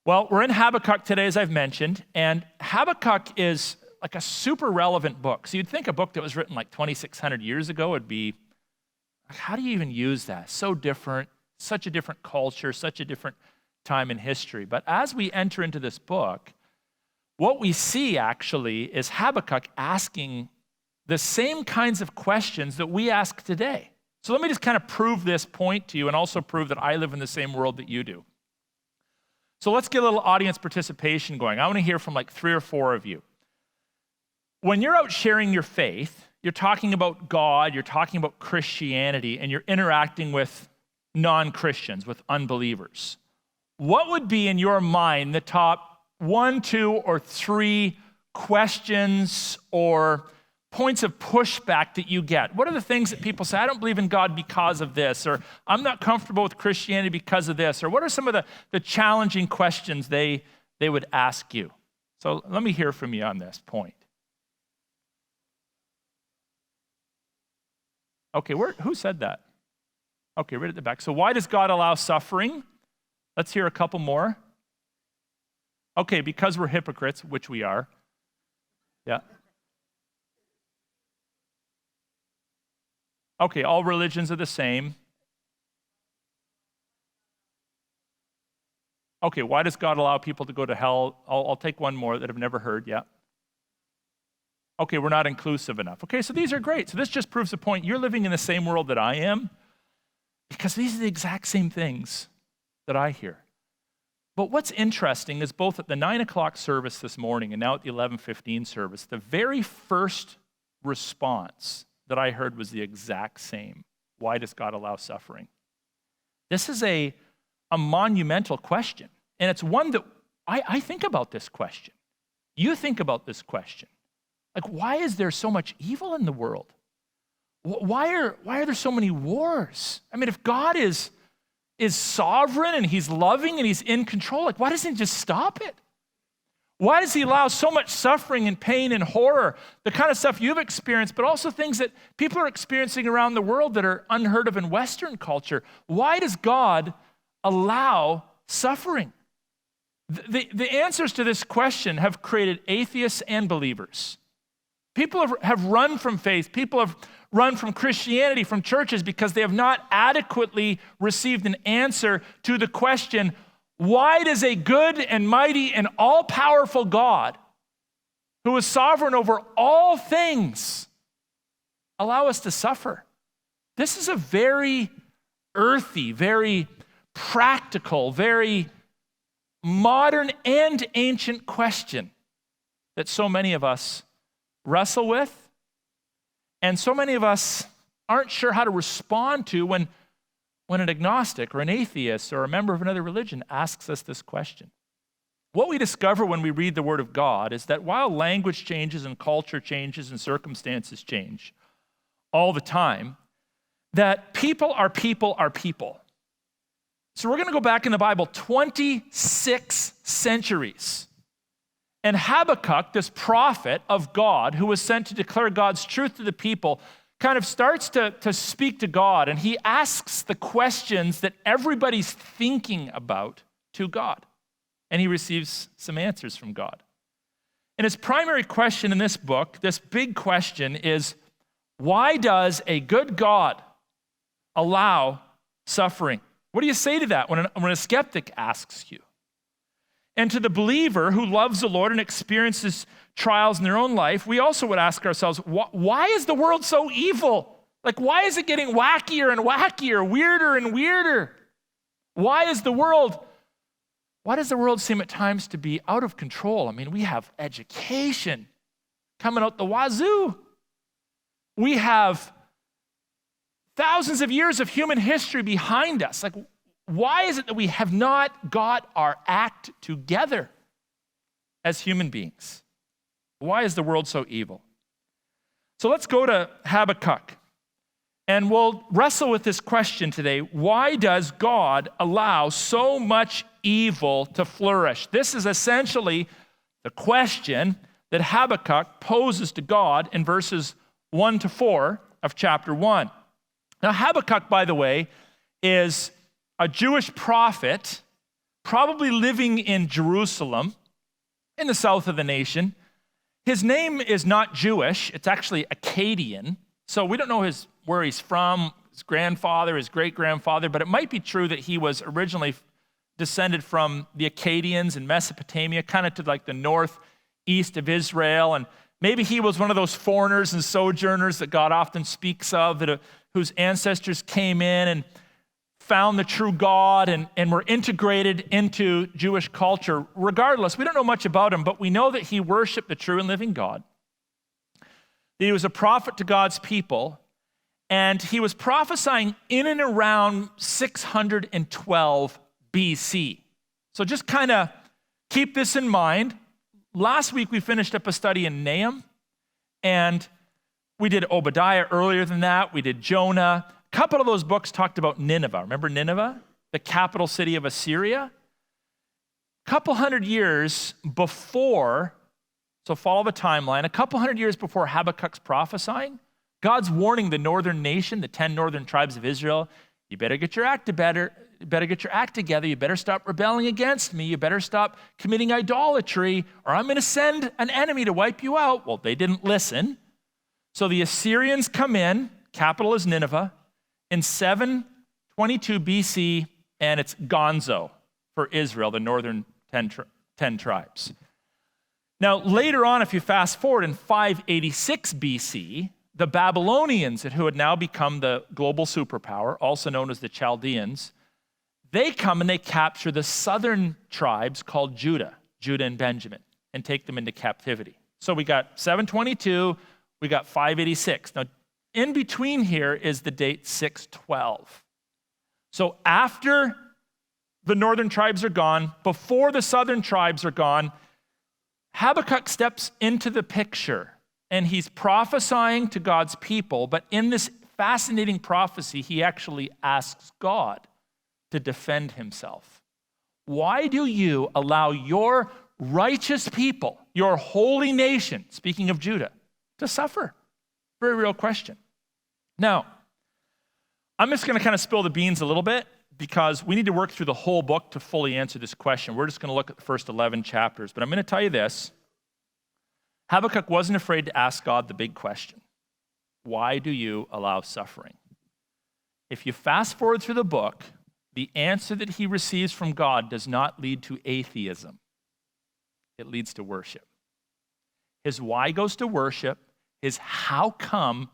Well, we're in Habakkuk today, as I've mentioned, and Habakkuk is like a super relevant book. So you'd think a book that was written like 2,600 years ago would be, how do you even use that? So different, such a different culture, such a different time in history. But as we enter into this book, what we see actually is Habakkuk asking the same kinds of questions that we ask today. So let me just kind of prove this point to you and also prove that I live in the same world that you do. So let's get a little audience participation going. I want to hear from like 3 or 4 of you. When you're out sharing your faith, you're talking about God, you're talking about Christianity, and you're interacting with non-Christians, with unbelievers. What would be in your mind the top 1, 2, or 3 questions or points of pushback that you get? What are the things that people say, I don't believe in God because of this, or I'm not comfortable with Christianity because of this, or what are some of the challenging questions they would ask you? So let me hear from you on this point. Okay, who said that? Okay, right at the back. So why does God allow suffering? Let's hear a couple more. Okay, because we're hypocrites, which we are. Yeah. Okay, all religions are the same. Okay, why does God allow people to go to hell? I'll take one more that I've never heard. Yeah. Okay, we're not inclusive enough. Okay, so these are great. So this just proves the point. You're living in the same world that I am because these are the exact same things that I hear. But what's interesting is both at the 9 o'clock service this morning and now at the 11:15 service, the very first response that I heard was the exact same. Why does God allow suffering? This is a monumental question. And it's one that I think about this question. You think about this question. Like, why is there so much evil in the world? Why are there so many wars? I mean, if God is sovereign and he's loving and he's in control, like, why doesn't he just stop it? Why does he allow so much suffering and pain and horror, the kind of stuff you've experienced, but also things that people are experiencing around the world that are unheard of in Western culture? Why does God allow suffering? The answers to this question have created atheists and believers. People have run from faith. People have run from Christianity, from churches, because they have not adequately received an answer to the question, why does a good and mighty and all-powerful God, who is sovereign over all things, allow us to suffer? This is a very earthy, very practical, very modern and ancient question that so many of us wrestle with, and so many of us aren't sure how to respond to when an agnostic or an atheist or a member of another religion asks us this question. What we discover when we read the Word of God is that while language changes and culture changes and circumstances change all the time, that people are people are people. So we're going to go back in the Bible 26 centuries. And Habakkuk, this prophet of God who was sent to declare God's truth to the people, kind of starts to speak to God, and he asks the questions that everybody's thinking about to God. And he receives some answers from God. And his primary question in this book, this big question, is why does a good God allow suffering? What do you say to that when a skeptic asks you? And to the believer who loves the Lord and experiences trials in their own life, we also would ask ourselves, why is the world so evil? Like, why is it getting wackier and wackier, weirder and weirder? Why does the world seem at times to be out of control? I mean, we have education coming out the wazoo. We have thousands of years of human history behind us. Like, why is it that we have not got our act together as human beings? Why is the world so evil? So let's go to Habakkuk, and we'll wrestle with this question today. Why does God allow so much evil to flourish? This is essentially the question that Habakkuk poses to God in verses 1 to 4 of chapter 1. Now, Habakkuk, by the way, is a Jewish prophet probably living in Jerusalem, in the south of the nation. His name is not Jewish, it's actually Akkadian. So we don't know where he's from, his grandfather, his great-grandfather, but it might be true that he was originally descended from the Akkadians in Mesopotamia, kind of to like the northeast of Israel. And maybe he was one of those foreigners and sojourners that God often speaks of, whose ancestors came in and found the true God and were integrated into Jewish culture. Regardless, we don't know much about him, but we know that he worshiped the true and living God. That he was a prophet to God's people, and he was prophesying in and around 612 BC. So just kind of keep this in mind. Last week we finished up a study in Nahum, and we did Obadiah earlier than that. We did Jonah. A couple of those books talked about Nineveh. Remember Nineveh, the capital city of Assyria? A couple hundred years before, so follow the timeline, a couple hundred years before Habakkuk's prophesying, God's warning the northern nation, the 10 northern tribes of Israel, you better get your act together. You better stop rebelling against me. You better stop committing idolatry, or I'm going to send an enemy to wipe you out. Well, they didn't listen. So the Assyrians come in, capital is Nineveh, in 722 BC, and it's gonzo for Israel, the northern 10 tribes. Now, later on, if you fast forward in 586 BC, the Babylonians, who had now become the global superpower, also known as the Chaldeans, they come and they capture the southern tribes called Judah and Benjamin, and take them into captivity. So we got 722, we got 586. Now, in between here is the date 612. So after the northern tribes are gone, before the southern tribes are gone, Habakkuk steps into the picture, and he's prophesying to God's people, but in this fascinating prophecy, he actually asks God to defend himself. Why do you allow your righteous people, your holy nation, speaking of Judah, to suffer? Very real question. Now, I'm just going to kind of spill the beans a little bit because we need to work through the whole book to fully answer this question. We're just going to look at the first 11 chapters, but I'm going to tell you this. Habakkuk wasn't afraid to ask God the big question. Why do you allow suffering? If you fast forward through the book, the answer that he receives from God does not lead to atheism. It leads to worship. His why goes to worship. His how come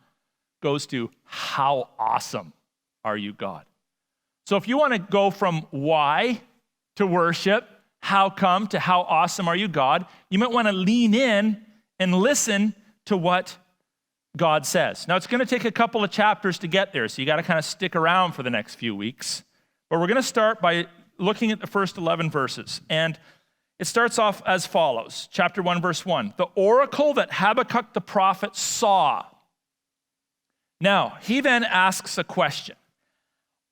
goes to how awesome are you, God? So if you want to go from why to worship, how come to how awesome are you, God, you might want to lean in and listen to what God says. Now, it's going to take a couple of chapters to get there, so you got to kind of stick around for the next few weeks. But we're going to start by looking at the first 11 verses. And it starts off as follows. Chapter 1, verse 1. The oracle that Habakkuk the prophet saw. Now, he then asks a question.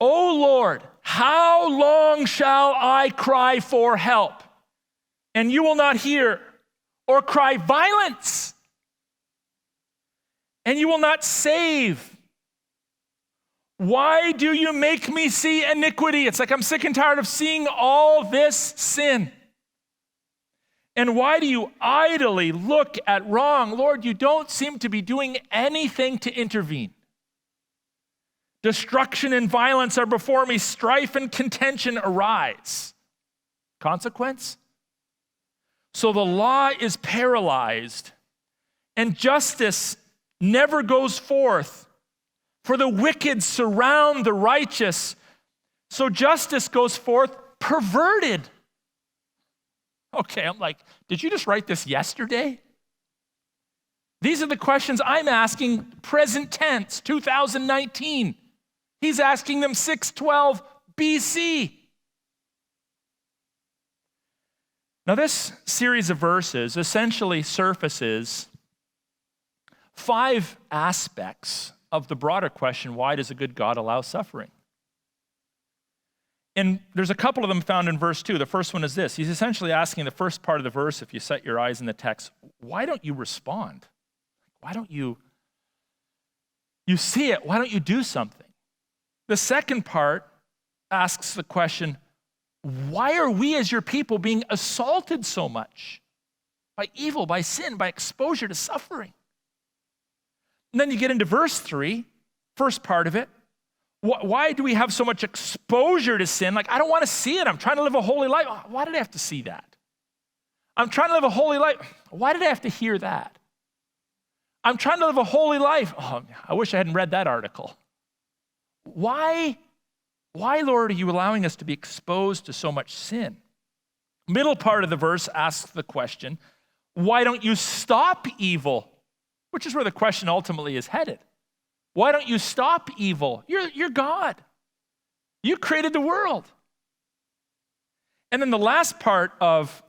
O Lord, how long shall I cry for help, and you will not hear, or cry violence, and you will not save? Why do you make me see iniquity? It's like I'm sick and tired of seeing all this sin. And why do you idly look at wrong? Lord, you don't seem to be doing anything to intervene. Destruction and violence are before me. Strife and contention arise. Consequence? So the law is paralyzed, and justice never goes forth. For the wicked surround the righteous, so justice goes forth perverted. Okay, I'm like, did you just write this yesterday? These are the questions I'm asking present tense, 2019. He's asking them 612 BC. Now, this series of verses essentially surfaces 5 aspects of the broader question, why does a good God allow suffering? And there's a couple of them found in verse 2. The first one is this. He's essentially asking the first part of the verse, if you set your eyes in the text, why don't you respond? Why don't you see it? Why don't you do something? The second part asks the question, why are we as your people being assaulted so much by evil, by sin, by exposure to suffering? And then you get into verse 3, first part of it. Why do we have so much exposure to sin? Like, I don't want to see it. I'm trying to live a holy life. Why did I have to see that? I'm trying to live a holy life. Why did I have to hear that? I'm trying to live a holy life. Oh, I wish I hadn't read that article. Why, Lord, are you allowing us to be exposed to so much sin? Middle part of the verse asks the question, why don't you stop evil? Which is where the question ultimately is headed. Why don't you stop evil? You're God. You created the world. And then the last part of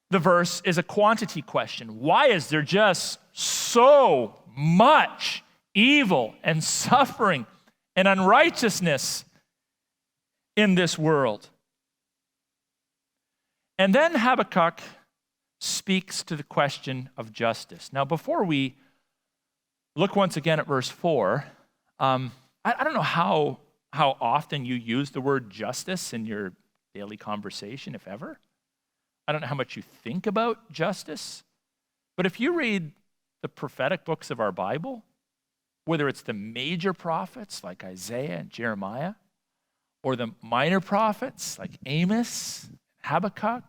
the verse is a quantity question. Why is there just so much evil and suffering and unrighteousness in this world? And then Habakkuk speaks to the question of justice. Now, before we look once again at verse 4, I don't know how often you use the word justice in your daily conversation, if ever. I don't know how much you think about justice. But if you read the prophetic books of our Bible, whether it's the major prophets like Isaiah and Jeremiah, or the minor prophets like Amos, Habakkuk,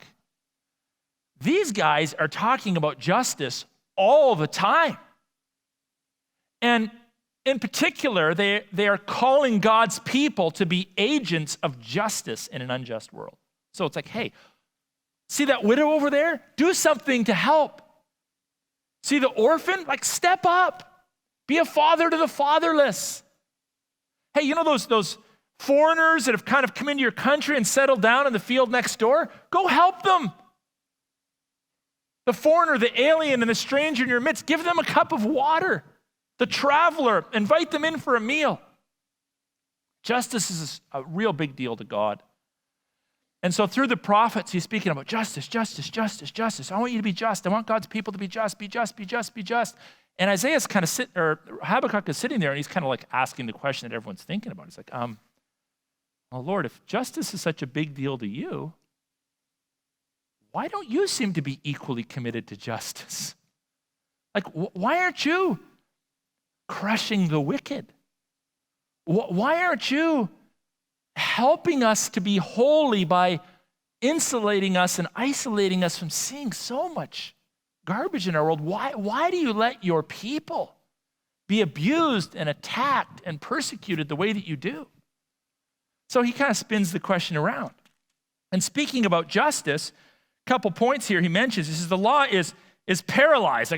these guys are talking about justice all the time. And in particular, they are calling God's people to be agents of justice in an unjust world. So it's like, hey, see that widow over there? Do something to help. See the orphan? Like, step up. Be a father to the fatherless. Hey, you know those foreigners that have kind of come into your country and settled down in the field next door? Go help them. The foreigner, the alien, and the stranger in your midst, give them a cup of water. The traveler, invite them in for a meal. Justice is a real big deal to God. And so through the prophets, he's speaking about justice, justice, justice, justice. I want you to be just. I want God's people to be just, be just, be just, be just. And Isaiah's kind of Habakkuk is sitting there, and he's kind of like asking the question that everyone's thinking about. He's like, well, Lord, if justice is such a big deal to you, why don't you seem to be equally committed to justice? Like, why aren't you crushing the wicked? Why aren't you helping us to be holy by insulating us and isolating us from seeing so much garbage in our world? Why do you let your people be abused and attacked and persecuted the way that you do? So he kind of spins the question around. And speaking about justice, a couple points here he mentions. He says the law is paralyzed.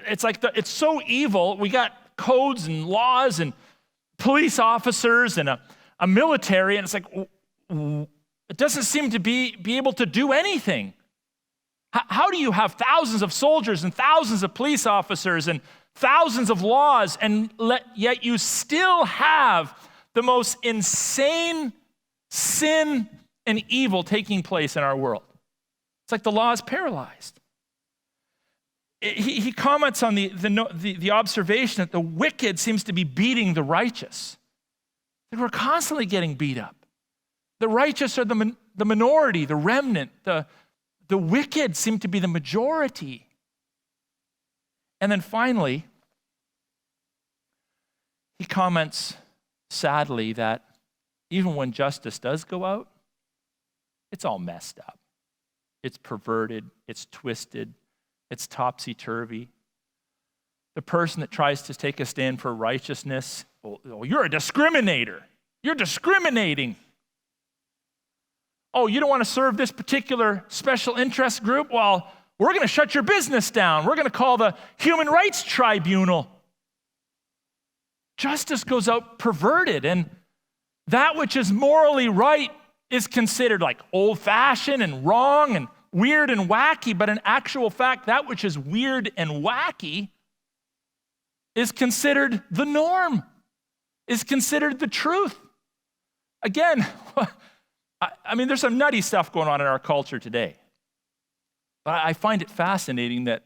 It's so evil. We got codes and laws and police officers and a military, and it's like, it doesn't seem to be able to do anything. How do you have thousands of soldiers and thousands of police officers and thousands of laws, and yet you still have the most insane sin and evil taking place in our world? It's like the law is paralyzed. He comments on the observation that the wicked seems to be beating the righteous. Like, we're constantly getting beat up. The righteous are the minority, the remnant. The wicked seem to be the majority. And then finally, he comments sadly that even when justice does go out, it's all messed up. It's perverted, it's twisted, it's topsy-turvy. The person that tries to take a stand for righteousness, oh, you're a discriminator. You're discriminating. Oh, you don't want to serve this particular special interest group? Well, we're going to shut your business down. We're going to call the Human Rights Tribunal. Justice goes out perverted, and that which is morally right is considered like old-fashioned and wrong and weird and wacky, but in actual fact, that which is weird and wacky is considered the norm, is considered the truth. Again, I mean, there's some nutty stuff going on in our culture today. But I find it fascinating that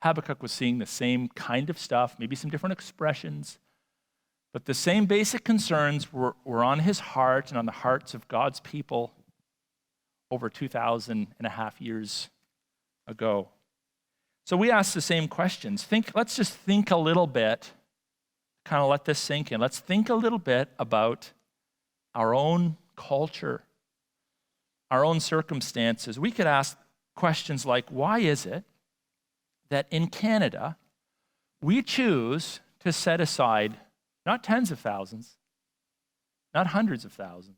Habakkuk was seeing the same kind of stuff, maybe some different expressions, but the same basic concerns were on his heart and on the hearts of God's people over 2,500 years ago. So we ask the same questions. Let's just think a little bit, kind of let this sink in. Let's think a little bit about our own culture, our own circumstances. We could ask questions like, why is it that in Canada, we choose to set aside not tens of thousands, not hundreds of thousands,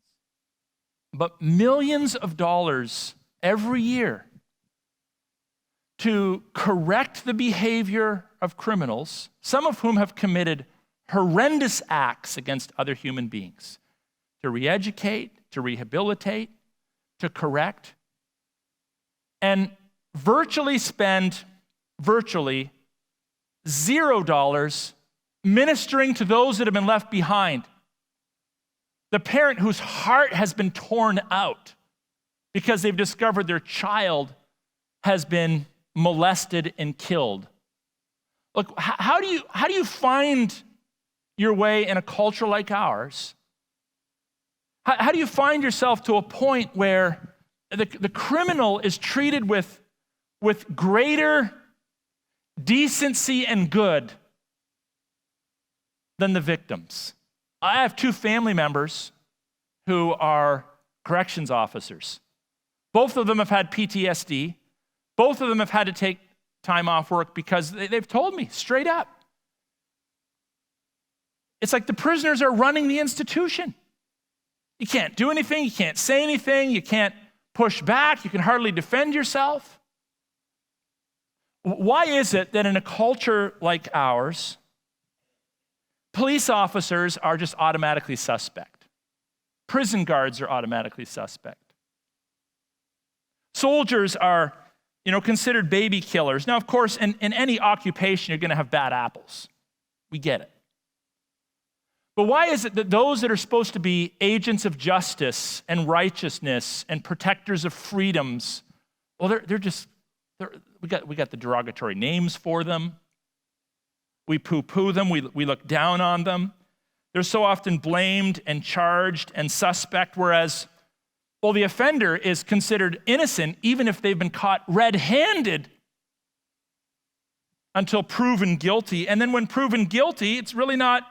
but millions of dollars every year to correct the behavior of criminals, some of whom have committed horrendous acts against other human beings, to re-educate, to rehabilitate, to correct, and spend $0 ministering to those that have been left behind. The parent whose heart has been torn out because they've discovered their child has been molested and killed. Look, how do you find your way in a culture like ours? How do you find yourself to a point where the criminal is treated with greater decency and good than the victims? I have 2 family members who are corrections officers. Both of them have had PTSD. Both of them have had to take time off work because they've told me straight up. It's like the prisoners are running the institution. You can't do anything. You can't say anything. You can't push back. You can hardly defend yourself. Why is it that in a culture like ours, police officers are just automatically suspect? Prison guards are automatically suspect. Soldiers are, considered baby killers. Now, of course, in any occupation, you're going to have bad apples. We get it. But why is it that those that are supposed to be agents of justice and righteousness and protectors of freedoms, well, we got the derogatory names for them. We poo-poo them. We look down on them. They're so often blamed and charged and suspect, whereas, well, the offender is considered innocent even if they've been caught red-handed until proven guilty. And then when proven guilty, it's really not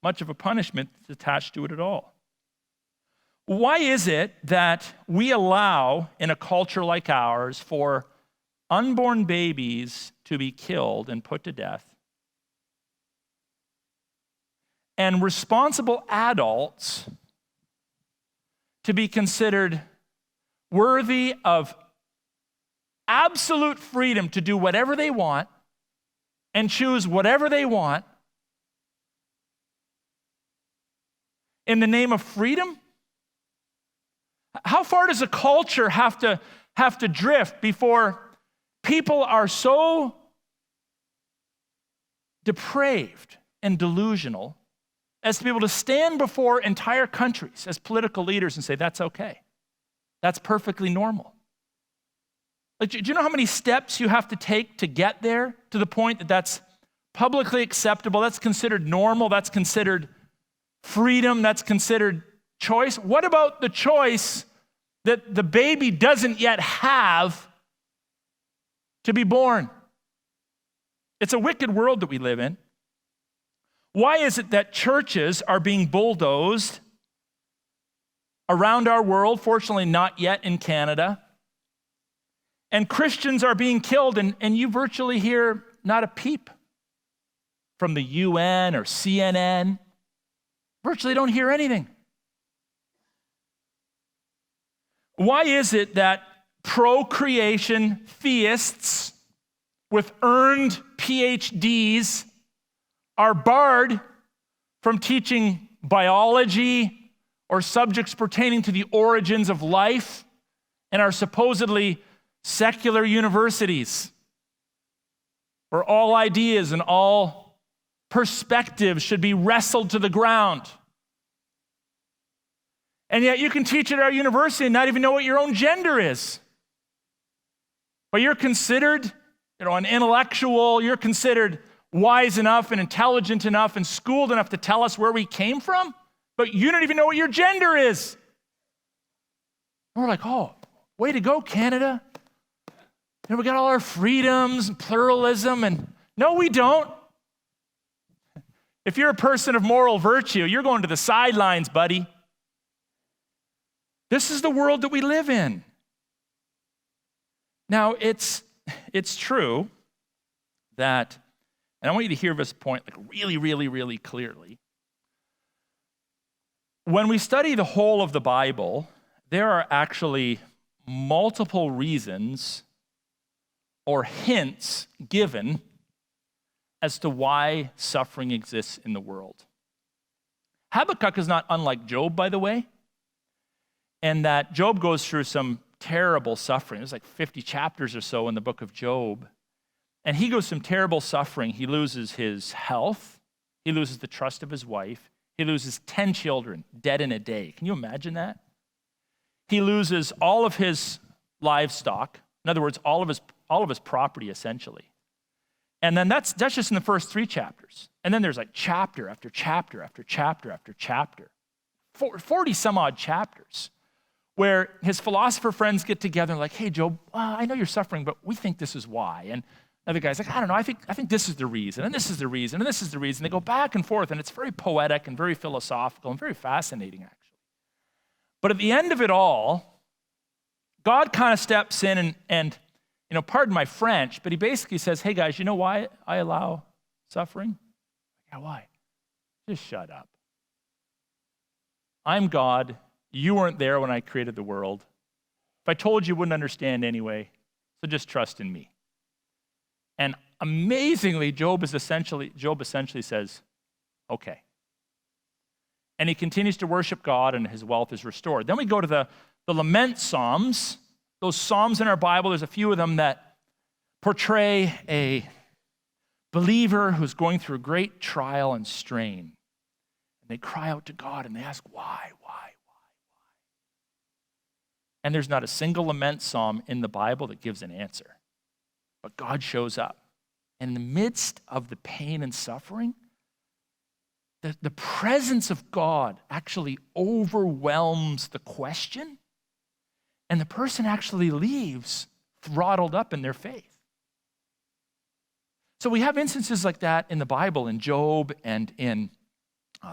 much of a punishment attached to it at all. Why is it that we allow, in a culture like ours, for unborn babies to be killed and put to death, and responsible adults to be considered worthy of absolute freedom to do whatever they want and choose whatever they want in the name of freedom? How far does a culture have to drift before people are so depraved and delusional as to be able to stand before entire countries as political leaders and say, that's okay. That's perfectly normal. Like, do you know how many steps you have to take to get there, to the point that that's publicly acceptable, that's considered normal, that's considered freedom, that's considered choice? What about the choice that the baby doesn't yet have to be born? It's a wicked world that we live in. Why is it that churches are being bulldozed around our world, fortunately not yet in Canada, and Christians are being killed, and you virtually hear not a peep from the UN or CNN? Virtually don't hear anything. Why is it that procreation theists with earned PhDs are barred from teaching biology or subjects pertaining to the origins of life in our supposedly secular universities, where all ideas and all perspectives should be wrestled to the ground? And yet you can teach at our university and not even know what your own gender is. But you're considered, an intellectual, you're considered wise enough and intelligent enough and schooled enough to tell us where we came from, but you don't even know what your gender is. And we're like, oh, way to go, Canada. And we got all our freedoms and pluralism, and no, we don't. If you're a person of moral virtue, you're going to the sidelines, buddy. This is the world that we live in. Now, it's true that, and I want you to hear this point like really, really, really clearly. When we study the whole of the Bible, there are actually multiple reasons or hints given as to why suffering exists in the world. Habakkuk is not unlike Job, by the way, and that Job goes through some terrible suffering. There's like 50 chapters or so in the book of Job. And he goes through some terrible suffering. He loses his health. He loses the trust of his wife. He loses 10 children dead in a day. Can you imagine that? He loses all of his livestock. In other words, all of his property, essentially. And then that's just in the first 3 chapters. And then there's like chapter after chapter after chapter after chapter. 40 some odd chapters where his philosopher friends get together and like, hey, Job, I know you're suffering, but we think this is why. And other guy's like, I don't know, I think this is the reason, and this is the reason, and this is the reason. They go back and forth, and it's very poetic and very philosophical and very fascinating, actually. But at the end of it all, God kind of steps in and pardon my French, but he basically says, hey guys, you know why I allow suffering? Yeah, why? Just shut up. I'm God. You weren't there when I created the world. If I told you, you wouldn't understand anyway, so just trust in me. And amazingly, Job essentially says, okay. And he continues to worship God, and his wealth is restored. Then we go to the lament psalms. Those psalms in our Bible, there's a few of them that portray a believer who's going through great trial and strain. And they cry out to God, and they ask, why? And there's not a single lament psalm in the Bible that gives an answer. But God shows up. And in the midst of the pain and suffering, the presence of God actually overwhelms the question, and the person actually leaves throttled up in their faith. So we have instances like that in the Bible, in Job and in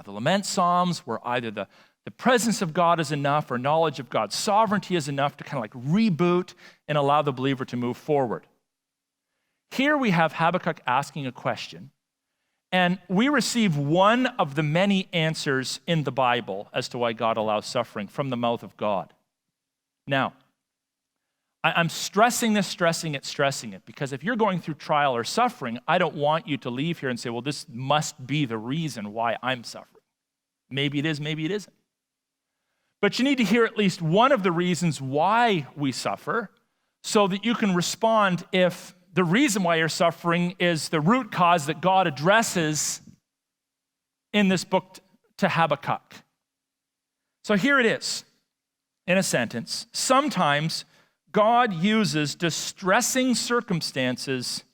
the lament psalms, where either the presence of God is enough or knowledge of God's sovereignty is enough to kind of like reboot and allow the believer to move forward. Here we have Habakkuk asking a question, and we receive one of the many answers in the Bible as to why God allows suffering from the mouth of God. Now, I'm stressing it, because if you're going through trial or suffering, I don't want you to leave here and say, well, this must be the reason why I'm suffering. Maybe it is, maybe it isn't. But you need to hear at least one of the reasons why we suffer so that you can respond if the reason why you're suffering is the root cause that God addresses in this book to Habakkuk. So here it is, in a sentence. Sometimes God uses distressing circumstances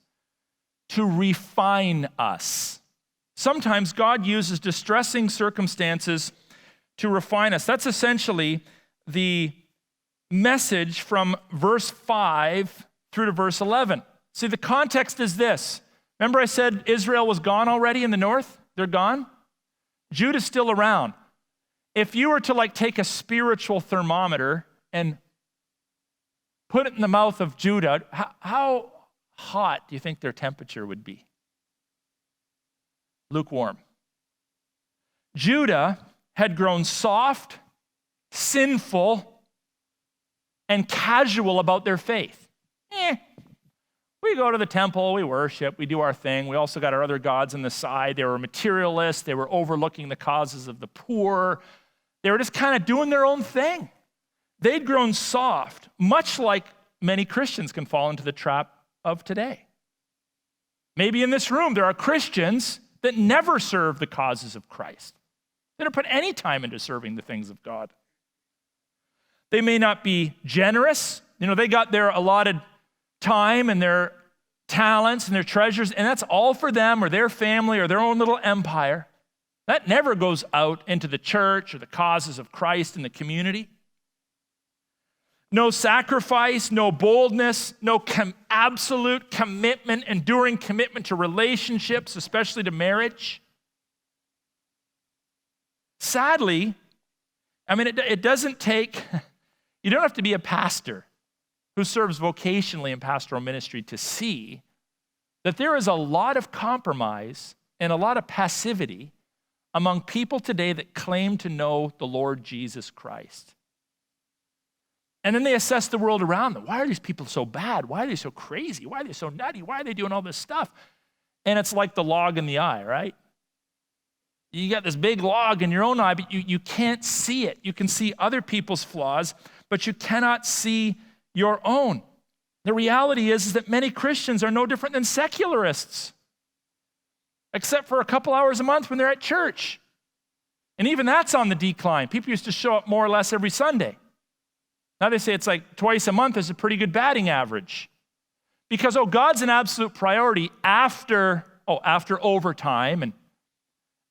to refine us. Sometimes God uses distressing circumstances to refine us. That's essentially the message from verse 5 through to verse 11. See, the context is this. Remember I said Israel was gone already in the north? They're gone. Judah's still around. If you were to take a spiritual thermometer and put it in the mouth of Judah, how hot do you think their temperature would be? Lukewarm. Judah had grown soft, sinful, and casual about their faith. We go to the temple, we worship, we do our thing. We also got our other gods on the side. They were materialists. They were overlooking the causes of the poor. They were just kind of doing their own thing. They'd grown soft, much like many Christians can fall into the trap of today. Maybe in this room there are Christians that never serve the causes of Christ. They don't put any time into serving the things of God. They may not be generous. They got their allotted time and their talents and their treasures, and that's all for them or their family or their own little empire. That never goes out into the church or the causes of Christ in the community. no sacrifice, no boldness, no absolute commitment, enduring commitment to relationships, especially to marriage. Sadly, it doesn't take, you don't have to be a pastor who serves vocationally in pastoral ministry to see that there is a lot of compromise and a lot of passivity among people today that claim to know the Lord Jesus Christ. And then they assess the world around them. Why are these people so bad? Why are they so crazy? Why are they so nutty? Why are they doing all this stuff? And it's like the log in the eye, right? You got this big log in your own eye, but you can't see it. You can see other people's flaws, but you cannot see your own. The reality is that many Christians are no different than secularists, except for a couple hours a month when they're at church. And even that's on the decline. People used to show up more or less every Sunday. Now they say it's like twice a month is a pretty good batting average. Because, God's an absolute priority after overtime and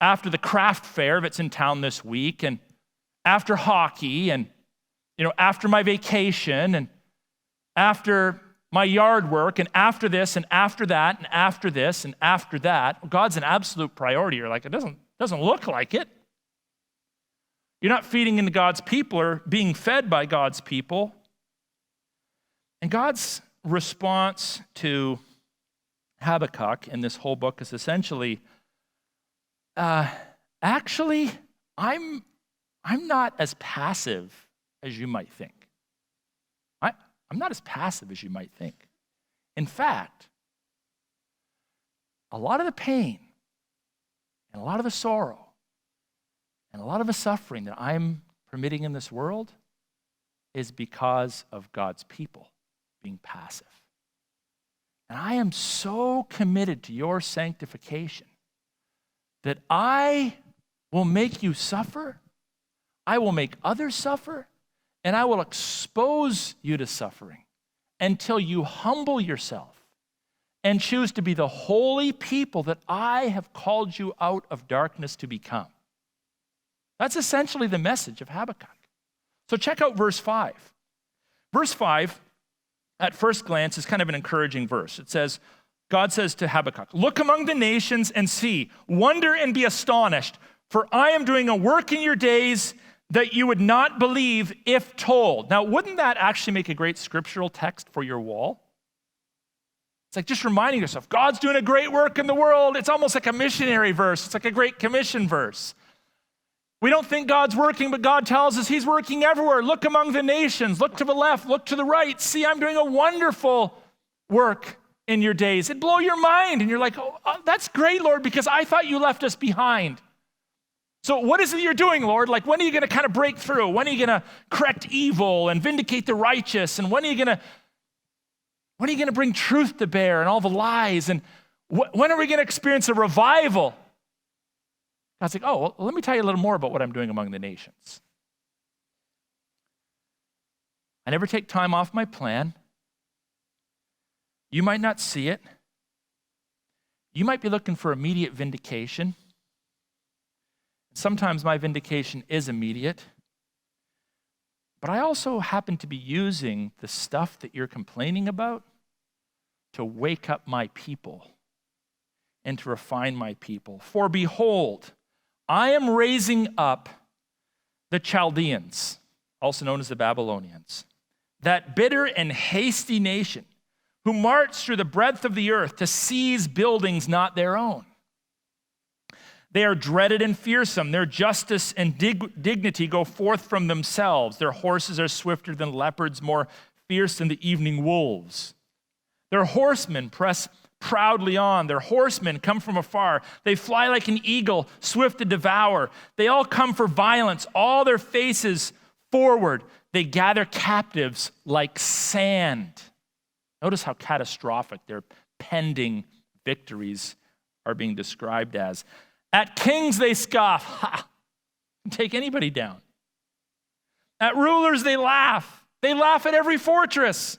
after the craft fair that's in town this week and after hockey and, after my vacation and after my yard work and after this and after that and after this and after that. God's an absolute priority. You're like, it doesn't look like it. You're not feeding into God's people or being fed by God's people. And God's response to Habakkuk in this whole book is essentially, actually, I'm not as passive as you might think. I'm not as passive as you might think. In fact, a lot of the pain and a lot of the sorrow and a lot of the suffering that I'm permitting in this world is because of God's people being passive. And I am so committed to your sanctification that I will make you suffer, I will make others suffer, and I will expose you to suffering until you humble yourself and choose to be the holy people that I have called you out of darkness to become. That's essentially the message of Habakkuk. So check out verse 5. Verse 5, at first glance, is kind of an encouraging verse. It says, God says to Habakkuk, "Look among the nations and see, wonder and be astonished, for I am doing a work in your days that you would not believe if told." Now, wouldn't that actually make a great scriptural text for your wall? It's like just reminding yourself, God's doing a great work in the world. It's almost like a missionary verse. It's like a Great Commission verse. We don't think God's working, but God tells us he's working everywhere. Look among the nations. Look to the left. Look to the right. See, I'm doing a wonderful work in your days. It'd blow your mind. And you're like, that's great, Lord, because I thought you left us behind. So what is it you're doing, Lord? Like, when are you going to kind of break through? When are you going to correct evil and vindicate the righteous? And when are you going to bring truth to bear and all the lies? And when are we going to experience a revival? God's like, well, let me tell you a little more about what I'm doing among the nations. I never take time off my plan. You might not see it. You might be looking for immediate vindication. Sometimes my vindication is immediate, but I also happen to be using the stuff that you're complaining about to wake up my people and to refine my people. For behold, I am raising up the Chaldeans, also known as the Babylonians, that bitter and hasty nation who march through the breadth of the earth to seize buildings not their own. They are dreaded and fearsome. Their justice and dignity go forth from themselves. Their horses are swifter than leopards, more fierce than the evening wolves. Their horsemen press proudly on. Their horsemen come from afar. They fly like an eagle, swift to devour. They all come for violence, all their faces forward. They gather captives like sand. Notice how catastrophic their pending victories are being described as. At kings they scoff. Ha! Take anybody down. At rulers they laugh. They laugh at every fortress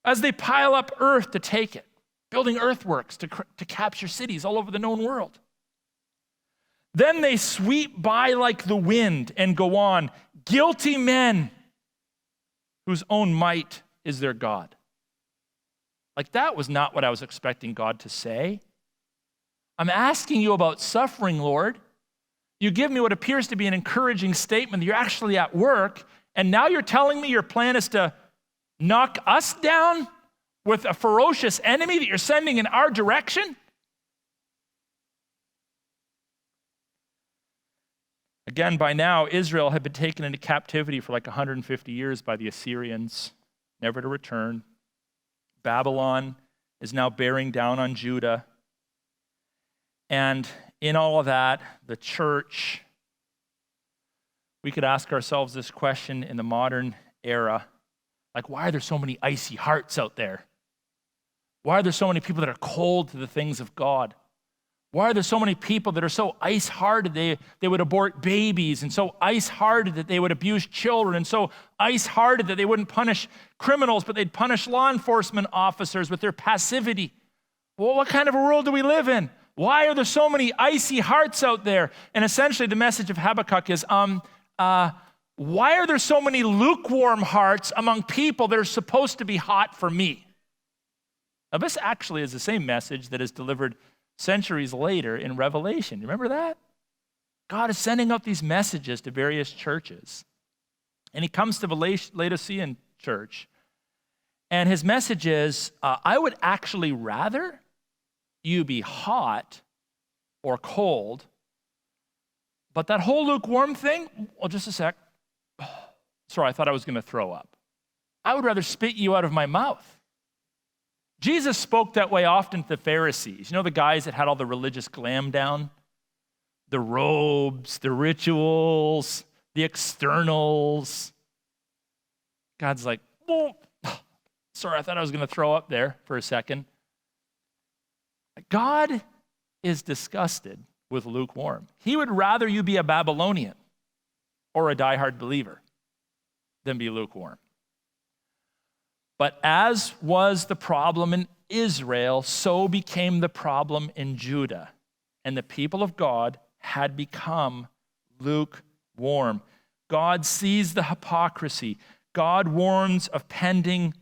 as they pile up earth to take it, building earthworks to capture cities all over the known world. Then they sweep by like the wind and go on. Guilty men whose own might is their God. Like, that was not what I was expecting God to say. I'm asking you about suffering, Lord. You give me what appears to be an encouraging statement that you're actually at work, and now you're telling me your plan is to knock us down with a ferocious enemy that you're sending in our direction? Again, by now, Israel had been taken into captivity for like 150 years by the Assyrians, never to return. Babylon is now bearing down on Judah. And in all of that, the church, we could ask ourselves this question in the modern era, like, why are there so many icy hearts out there? Why are there so many people that are cold to the things of God? Why are there so many people that are so ice-hearted they would abort babies, and so ice-hearted that they would abuse children, and so ice-hearted that they wouldn't punish criminals, but they'd punish law enforcement officers with their passivity? Well, what kind of a world do we live in? Why are there so many icy hearts out there? And essentially the message of Habakkuk is, why are there so many lukewarm hearts among people that are supposed to be hot for me? Now, this actually is the same message that is delivered centuries later in Revelation. You remember that? God is sending out these messages to various churches. And he comes to the Laodicean church, and his message is, I would actually rather you be hot or cold, but that whole lukewarm thing, well, just a sec. Sorry, I thought I was going to throw up. I would rather spit you out of my mouth. Jesus spoke that way often to the Pharisees. You know, the guys that had all the religious glam down? The robes, the rituals, the externals. God's like, oh, sorry, I thought I was going to throw up there for a second. God is disgusted with lukewarm. He would rather you be a Babylonian or a diehard believer than be lukewarm. But as was the problem in Israel, so became the problem in Judah. And the people of God had become lukewarm. God sees the hypocrisy. God warns of pending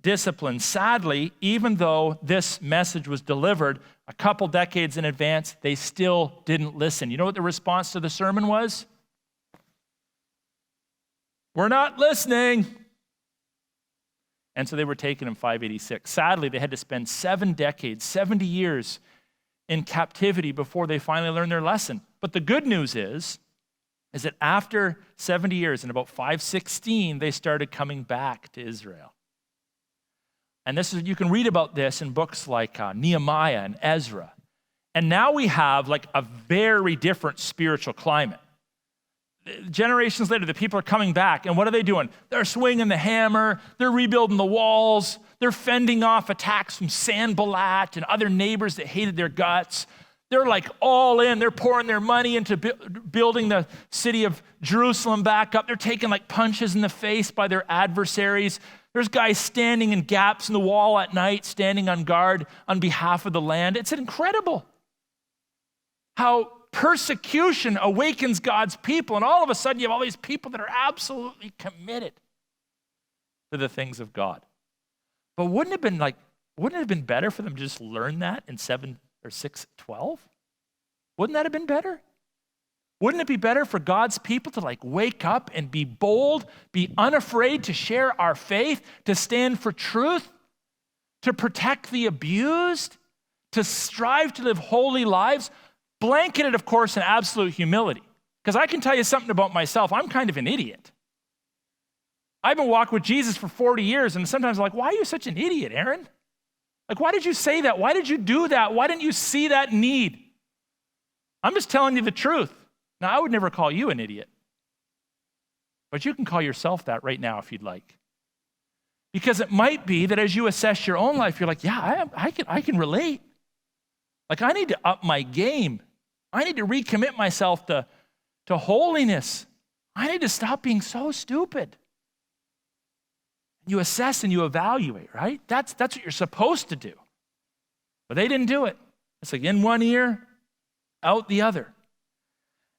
discipline. Sadly, even though this message was delivered a couple decades in advance, they still didn't listen. You know what the response to the sermon was? We're not listening. And so they were taken in 586. Sadly, they had to spend 7 decades, 70 years in captivity before they finally learned their lesson. But the good news is that after 70 years, in about 516, they started coming back to Israel. And you can read about this in books like Nehemiah and Ezra. And now we have like a very different spiritual climate. Generations later, the people are coming back, and what are they doing? They're swinging the hammer, they're rebuilding the walls, they're fending off attacks from Sanballat and other neighbors that hated their guts. They're like all in, they're pouring their money into building the city of Jerusalem back up. They're taking like punches in the face by their adversaries. There's guys standing in gaps in the wall at night, standing on guard on behalf of the land. It's incredible how persecution awakens God's people, and all of a sudden you have all these people that are absolutely committed to the things of God. But wouldn't it have been better for them to just learn that in 7 or 6:12? Wouldn't that have been better? Wouldn't it be better for God's people to like wake up and be bold, be unafraid to share our faith, to stand for truth, to protect the abused, to strive to live holy lives? Blanketed, of course, in absolute humility. Because I can tell you something about myself. I'm kind of an idiot. I've been walking with Jesus for 40 years, and sometimes I'm like, why are you such an idiot, Aaron? Like, why did you say that? Why did you do that? Why didn't you see that need? I'm just telling you the truth. Now, I would never call you an idiot. But you can call yourself that right now if you'd like. Because it might be that as you assess your own life, you're like, yeah, I can relate. Like, I need to up my game. I need to recommit myself to holiness. I need to stop being so stupid. You assess and you evaluate, right? That's what you're supposed to do. But they didn't do it. It's like in one ear, out the other.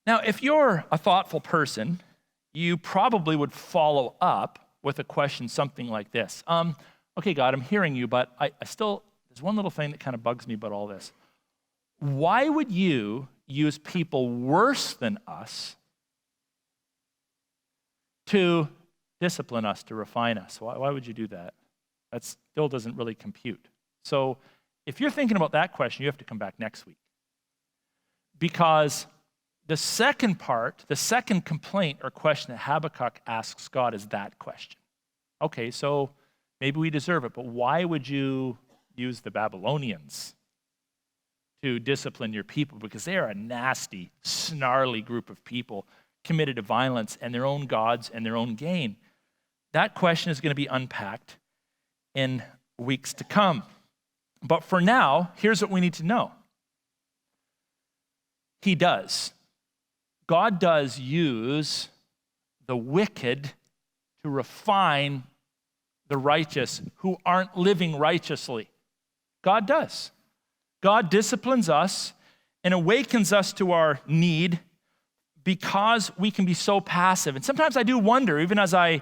Now, if you're a thoughtful person, you probably would follow up with a question something like this. Okay, God, I'm hearing you, but I still, there's one little thing that kind of bugs me about all this. Why would you use people worse than us to discipline us, to refine us? Why would you do that? That still doesn't really compute. So if you're thinking about that question, you have to come back next week. Because the second part, the second complaint or question that Habakkuk asks God is that question. Okay, so maybe we deserve it, but why would you use the Babylonians to discipline your people? Because they are a nasty, snarly group of people committed to violence and their own gods and their own gain. That question is going to be unpacked in weeks to come. But for now, here's what we need to know. He does. God does use the wicked to refine the righteous who aren't living righteously. God does. God disciplines us and awakens us to our need because we can be so passive. And sometimes I do wonder, even as I'm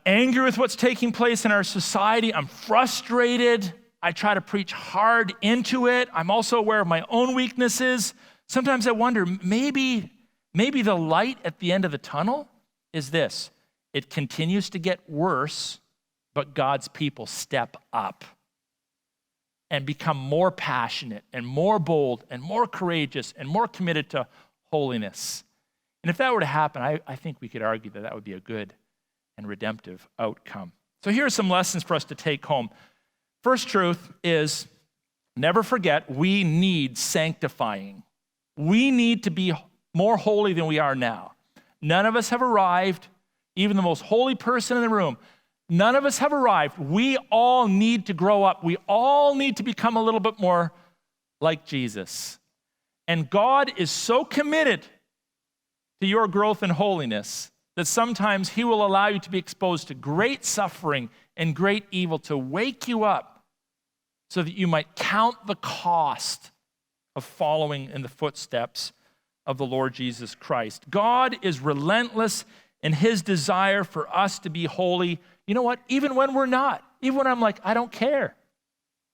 angry with what's taking place in our society, I'm frustrated, I try to preach hard into it. I'm also aware of my own weaknesses. Sometimes I wonder, maybe the light at the end of the tunnel is this. It continues to get worse, but God's people step up and become more passionate and more bold and more courageous and more committed to holiness. And if that were to happen, I think we could argue that would be a good and redemptive outcome. So here are some lessons for us to take home. First truth is, never forget, we need sanctifying. We need to be more holy than we are now. None of us have arrived, even the most holy person in the room. None of us have arrived. We all need to grow up. We all need to become a little bit more like Jesus. And God is so committed to your growth in holiness that sometimes he will allow you to be exposed to great suffering and great evil to wake you up so that you might count the cost of following in the footsteps of the Lord Jesus Christ. God is relentless in his desire for us to be holy. You know what? Even when we're not, even when I'm like, I don't care.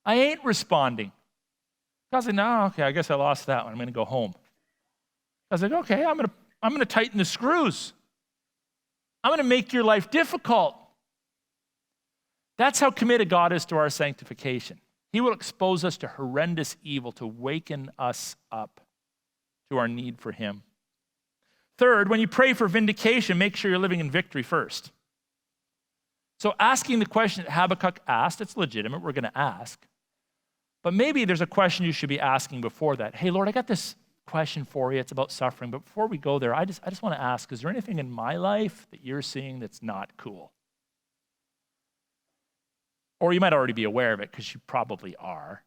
I ain't responding. God's like, no, okay, I guess I lost that one. I'm going to go home. I was like, okay, I'm going to tighten the screws. I'm going to make your life difficult. That's how committed God is to our sanctification. He will expose us to horrendous evil to waken us up to our need for him. Third, when you pray for vindication, make sure you're living in victory first. So asking the question that Habakkuk asked, it's legitimate, we're going to ask. But maybe there's a question you should be asking before that. Hey, Lord, I got this question for you. It's about suffering. But before we go there, I just want to ask, is there anything in my life that you're seeing that's not cool? Or you might already be aware of it because you probably are.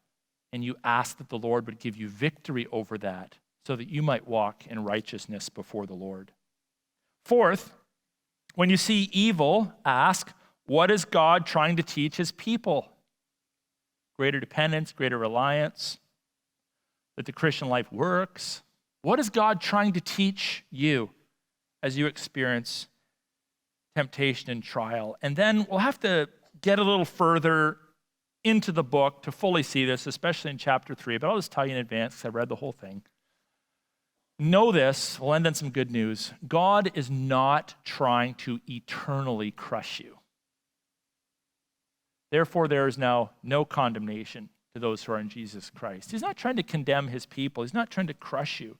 And you ask that the Lord would give you victory over that so that you might walk in righteousness before the Lord. Fourth, when you see evil, ask, what is God trying to teach his people? Greater dependence, greater reliance, that the Christian life works. What is God trying to teach you as you experience temptation and trial? And then we'll have to get a little further into the book to fully see this, especially in chapter 3, but I'll just tell you in advance because I've read the whole thing. Know this, we'll end on some good news. God is not trying to eternally crush you. Therefore, there is now no condemnation to those who are in Jesus Christ. He's not trying to condemn his people. He's not trying to crush you.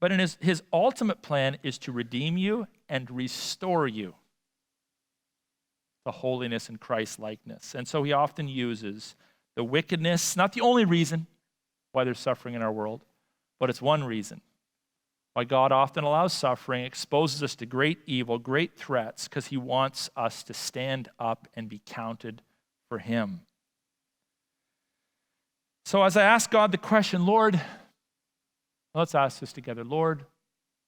But in his ultimate plan is to redeem you and restore you to holiness and Christ-likeness. And so he often uses the wickedness, not the only reason why there's suffering in our world, but it's one reason why God often allows suffering, exposes us to great evil, great threats, because he wants us to stand up and be counted for him. So as I ask God the question, Lord, let's ask this together. Lord,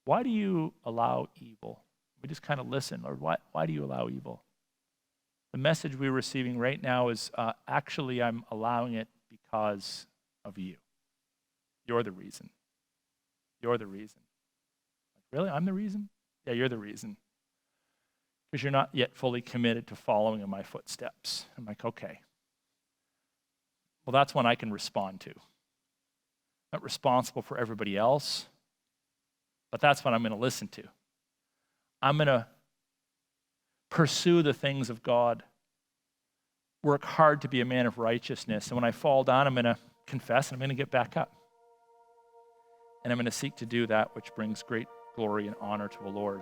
why do you allow evil? We just kind of listen. Lord, why do you allow evil? The message we're receiving right now is actually I'm allowing it because of you. You're the reason. You're the reason. Really? I'm the reason? Yeah, you're the reason. because you're not yet fully committed to following in my footsteps. I'm like, okay. Well, that's one I can respond to. Not responsible for everybody else, but that's what I'm going to listen to. I'm going to pursue the things of God. Work hard to be a man of righteousness. And when I fall down, I'm going to confess and I'm going to get back up. And I'm going to seek to do that which brings great glory and honor to the Lord.